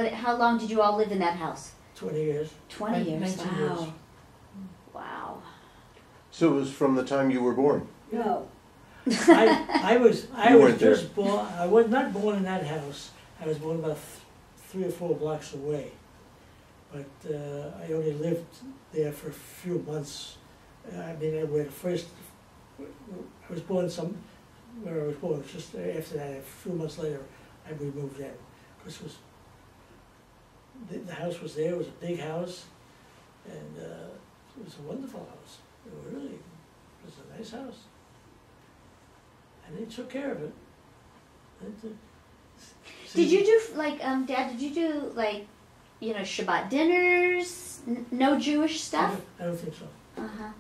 How long did you all live in that house? 20 years. 20 years. 19 Wow. years. Wow. So it was from the time you were born? No. I was You weren't just born, I was not born in that house. I was born about 3 or 4 blocks away. But I only lived there for a few months. I mean, where the first, I was born where I was born, just after that, a few months later, we moved in. Because the house was there, it was a big house, and it was a wonderful house. It was a nice house. And they took care of it. Did you do, like, Dad, did you do, like, you know, Shabbat dinners? No Jewish stuff? I don't think so. Uh-huh.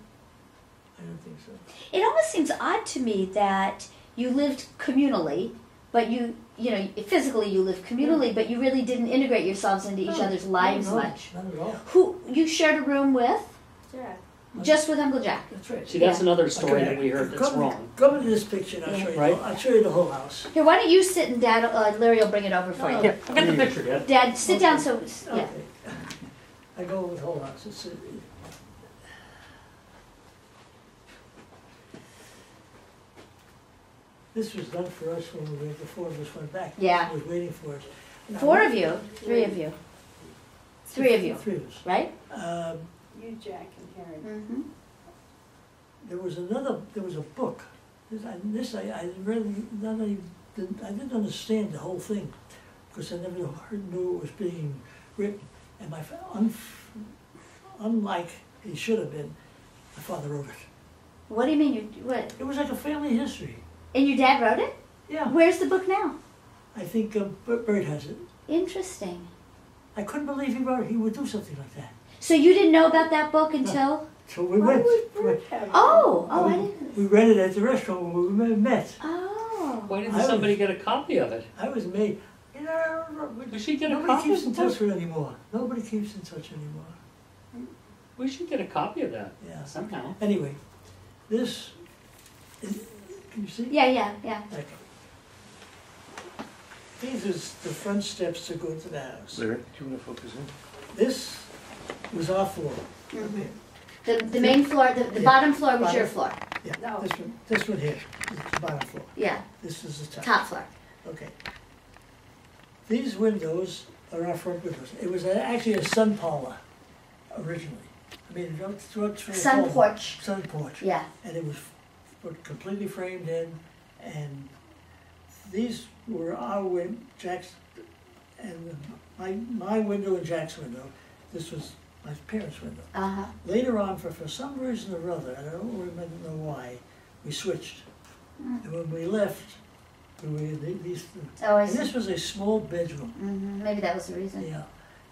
I don't think so. It almost seems odd to me that you lived communally, but you know, physically you lived communally, but you really didn't integrate yourselves into each other's lives much. Not at all. Who you shared a room with? Jack. Just with Uncle Jack. That's right. See, that's Yeah. another story Okay, that we heard that's come- wrong. Come into this picture and I'll show you. Right. I'll show you the whole house. Here, why don't you sit and Dad, Larry will bring it over for you. Yeah, I got the picture, Dad. Dad, sit down so, yeah. Okay. I go with the whole house. This was done for us when the 4 of us went back. Yeah. It was waiting for us. Now, 4 of you, 3 of you, 3 of you, 3 of us. right? You, Jack, and Harry. Mm-hmm. There was a book. I didn't understand the whole thing because I never knew it was being written. And unlike he should have been, my father wrote it. What do you mean, what? It was like a family history. And your dad wrote it? Yeah. Where's the book now? I think Bert has it. Interesting. I couldn't believe he would do something like that. So you didn't know about that book until? So we Why went. would Bert have it? Oh, I didn't. We rented it at the restaurant when we met. Oh. Why didn't I somebody was- get a copy of it? I was amazed. You know, We should get a nobody copy keeps of in the touch book. with it anymore. Nobody keeps in touch anymore. We should get a copy of that Yeah. somehow. Anyway, this. Can you see? Yeah. Okay. These are the front steps to go into the house. Larry, do you want to focus in? This was our floor. Mhm. The main floor, the Yeah. bottom floor was your Bottom. floor. Yeah, No. this one here is the bottom floor. Yeah, This is the top. top floor. Okay. These windows are our front windows. It was actually a sun parlor originally. I mean, Sun porch. Sun porch. Yeah. And it was completely framed in, and these were our Jack's, and my window and Jack's window. This was my parents' window. Uh-huh. Later on, for some reason or other, and I don't remember know why, we switched. Mm. And when we left, these. Oh, I And see. this was a small bedroom. Mm-hmm. Maybe that was the reason. Yeah,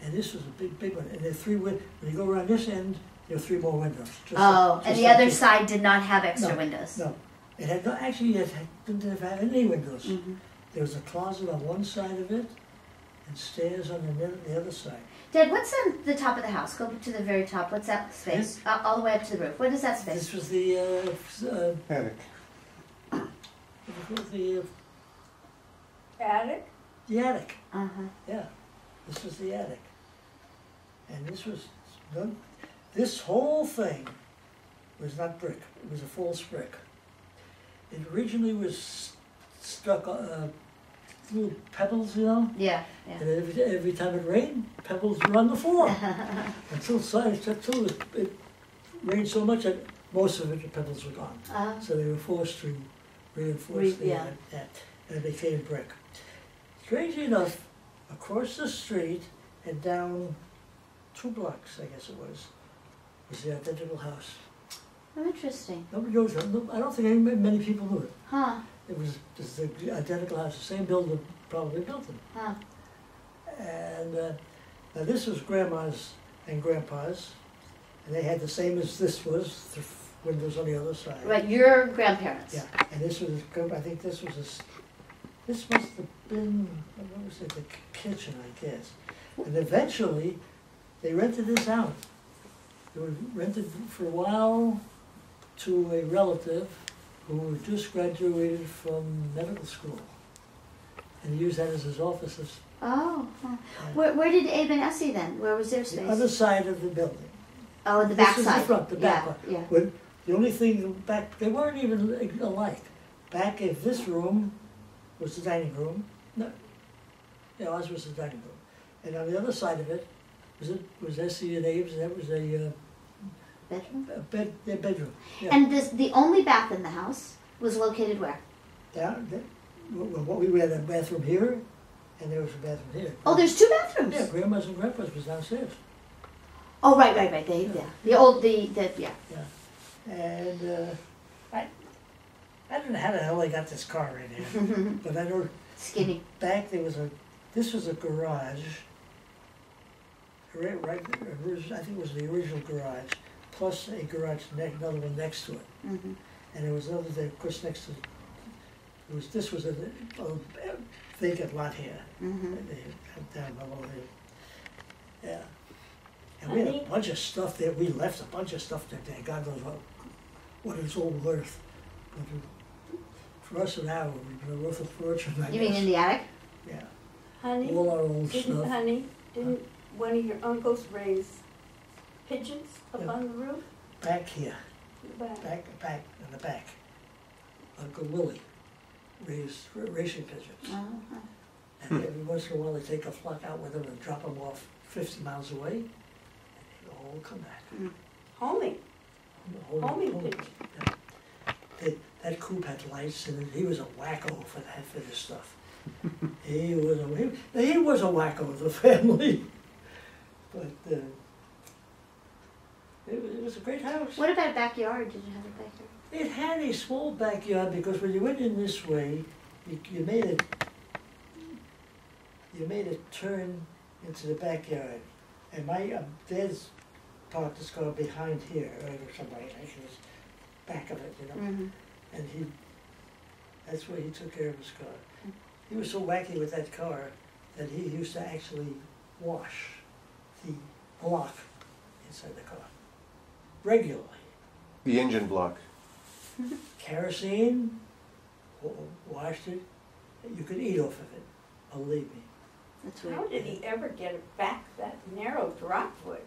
and this was a big one. And there are 3 when you go around this end, there are 3 more windows. Oh, just and the like other this. side did not have extra No, windows. No, it had no, actually it didn't have any windows. Mm-hmm. There was a closet on one side of it, and stairs on the other side. Dad, what's on the top of the house? Go to the very top. What's that space? All the way up to the roof. What is that space? This was the Attic. Attic? the attic. Uh-huh. Yeah, this was the attic, and this was this whole thing was not brick. It was a false brick. It originally was stuck little pebbles, you know. Yeah, And every time it rained, pebbles were on the floor. until it rained so much that most of it, the pebbles were gone. Uh, So they were forced to reinforce yeah. that, and it became brick. Strangely enough, across the street and down 2 blocks, I guess it was the identical house. oh, interesting. Nobody knows it. I don't think many people knew it. Huh, It was just the identical house, the same builder probably built it. huh. And now this was Grandma's and Grandpa's, and they had the same as this was, the windows on the other side. Right, your grandparents. Yeah, and this was, I think this was this must have been, what was it, the kitchen, I guess. And eventually, they rented this out. They were rented for a while to a relative who had just graduated from medical school. And he used that as his office Oh, huh. Where did Abe and Essie then? Where was their The other space? side of the building. Oh, in the This back is the side. front, the back Yeah, one. yeah. But the only thing back, they weren't even alike. Back in this room was the dining room. No, yeah, ours was the dining room. And on the other side of it was Essie and Abe's, and that was Bedroom. their bedroom. Yeah. And the only bath in the house was located where? We had a bathroom here, and there was a bathroom here. Oh, there's two bathrooms. Yeah, grandma's and grandpa's was downstairs. Oh, right. The old, yeah. Yeah. And I don't know how the hell they got this car in here, but I know Skinny. back there was this was a garage. Right, I think it was the original garage, plus a garage, another one next to it. Mm-hmm. And there was another thing, of course, next to this was a vacant lot here. Mm-hmm. They had down below there. Yeah. And we had a bunch of stuff there. We left a bunch of stuff there. God knows what it's all worth. But for us now, it would be worth a fortune, I You mean guess. in the attic? Yeah. Honey, All our old stuff. didn't one of your uncles raise pigeons up Yeah. on the roof? Back here, The back. back in the back. Uncle Willie raised racing pigeons. Uh-huh. And every once in a while, they take a flock out with them and drop them off 50 miles away. And they all come back. Homing. Homing Homing. pigeons. That coop had lights in it. He was a wacko for this stuff. he was a wacko of the family. But it was a great house. What about a backyard? Did you have a backyard? It had a small backyard because when you went in this way, you made a turn into the backyard. And my dad's parked his car behind here, or somebody actually was back of it, you know. Mm-hmm. And that's where he took care of his car. He was so wacky with that car that he used to actually wash the block inside the car regularly. The engine block. Kerosene, washed it, you could eat off of it, believe me. That's How weird. did he ever get it back that narrow driveway?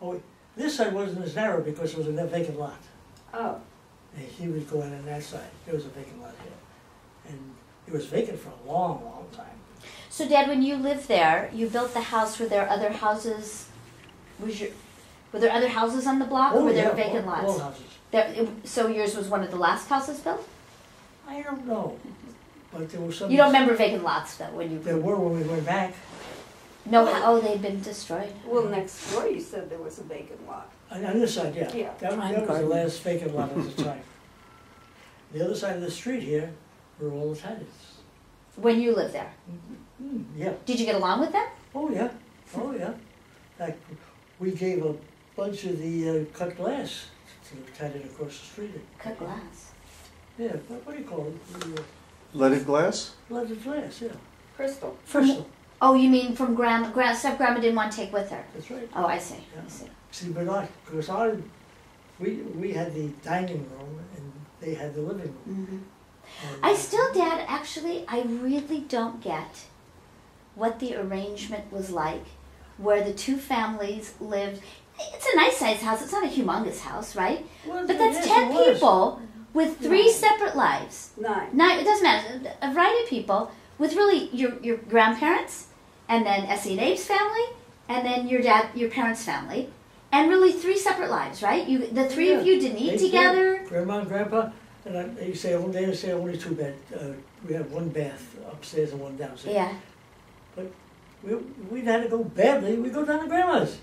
Oh, this side wasn't as narrow because it was a vacant lot. Oh, And he was going on that side, there was a vacant lot here. And it was vacant for a long, long time. So, Dad, when you lived there, you built the house. Were there other houses? Were there other houses on the block, or were there vacant all lots? houses. So yours was one of the last houses built? I don't know, but there were some. You don't remember vacant lots, though, when you... There were when we went back. No, oh, they'd been destroyed. well, next door you said there was a vacant lot. On this side, yeah. Yeah. That was the Garden. last vacant lot at the time. The other side of the street here were all the tenants. When you lived there. Yeah. Did you get along with them? Oh, yeah. Oh, yeah. In fact, we gave a bunch of the cut glass to the tenant across the street. Cut glass. Yeah, what do you call it? The, Leaded glass? leaded glass, yeah. Crystal. Crystal, Oh, you mean from stuff Grandma didn't want to take with her? that's right. Oh, I see. Yeah. I see. See, but because we had the dining room and they had the living room. Mm-hmm. And, I still, Dad, actually, I really don't get what the arrangement was like where the two families lived. It's a nice sized house. It's not a humongous house, right? Well, But that's yes, 10 it was. people with 3 Nine. separate lives. 9. It doesn't matter. A variety of people with really your grandparents, and then Essie and Abe's family, and then your parents' family, and really 3 separate lives, right? The 3 of you didn't eat They together. did. Grandma and Grandpa, and they say only 2 bed. We had 1 bath upstairs and 1 downstairs. Yeah. We'd had to go badly. We'd go down to Grandma's.